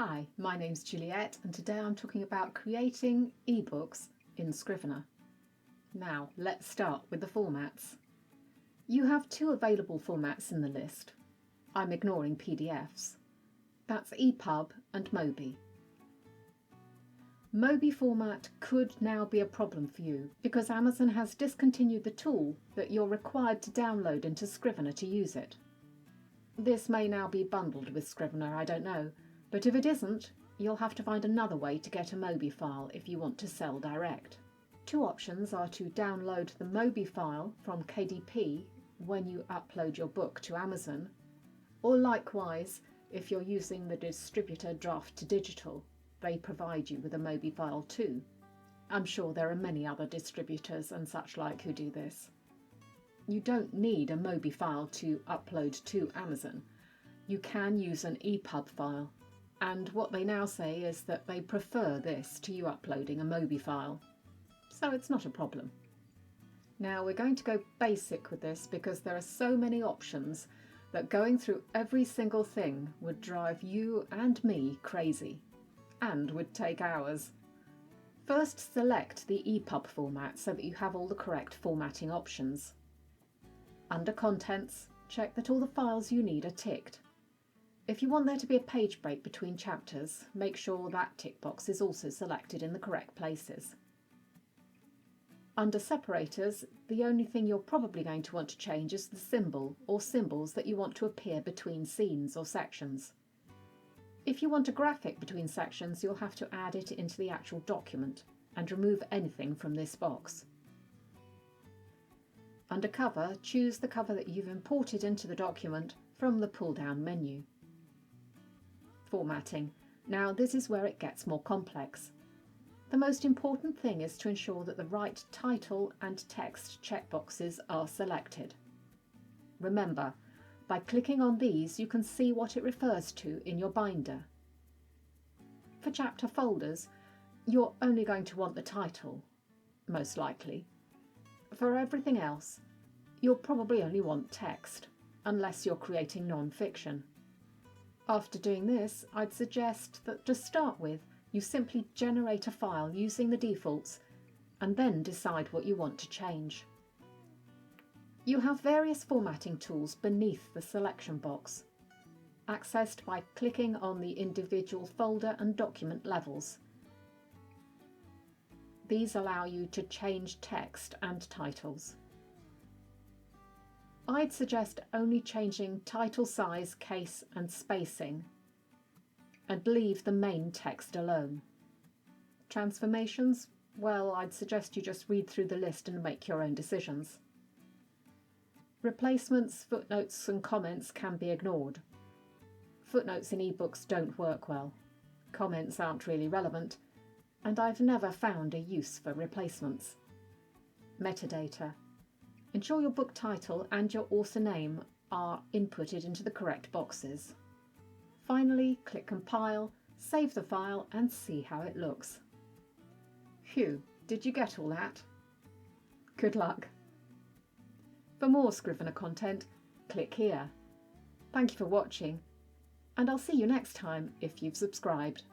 Hi, my name's Juliet and today I'm talking about creating ebooks in Scrivener. Now let's start with the formats. You have two available formats in the list. I'm ignoring PDFs. That's EPUB and Mobi. Mobi format could now be a problem for you because Amazon has discontinued the tool that you're required to download into Scrivener to use it. This may now be bundled with Scrivener, I don't know. But if it isn't, you'll have to find another way to get a Mobi file if you want to sell direct. Two options are to download the Mobi file from KDP when you upload your book to Amazon, or likewise, if you're using the distributor Draft to Digital, they provide you with a Mobi file too. I'm sure there are many other distributors and such like who do this. You don't need a Mobi file to upload to Amazon. You can use an EPUB file. And what they now say is that they prefer this to you uploading a Mobi file. So it's not a problem. Now we're going to go basic with this because there are so many options that going through every single thing would drive you and me crazy and would take hours. First, select the EPUB format so that you have all the correct formatting options. Under Contents, check that all the files you need are ticked. If you want there to be a page break between chapters, make sure that tick box is also selected in the correct places. Under Separators, the only thing you're probably going to want to change is the symbol or symbols that you want to appear between scenes or sections. If you want a graphic between sections, you'll have to add it into the actual document and remove anything from this box. Under Cover, choose the cover that you've imported into the document from the pull-down menu. Formatting. Now this is where it gets more complex. The most important thing is to ensure that the right title and text checkboxes are selected. Remember, by clicking on these you can see what it refers to in your binder. For chapter folders, you're only going to want the title, most likely. For everything else, you'll probably only want text, unless you're creating non-fiction. After doing this, I'd suggest that to start with, you simply generate a file using the defaults and then decide what you want to change. You have various formatting tools beneath the selection box, accessed by clicking on the individual folder and document levels. These allow you to change text and titles. I'd suggest only changing title size, case and spacing, and leave the main text alone. Transformations? Well, I'd suggest you just read through the list and make your own decisions. Replacements, footnotes and comments can be ignored. Footnotes in ebooks don't work well. Comments aren't really relevant, and I've never found a use for replacements. Metadata. Ensure your book title and your author name are inputted into the correct boxes. Finally, click Compile, save the file and see how it looks. Phew, did you get all that? Good luck! For more Scrivener content, click here. Thank you for watching, and I'll see you next time if you've subscribed.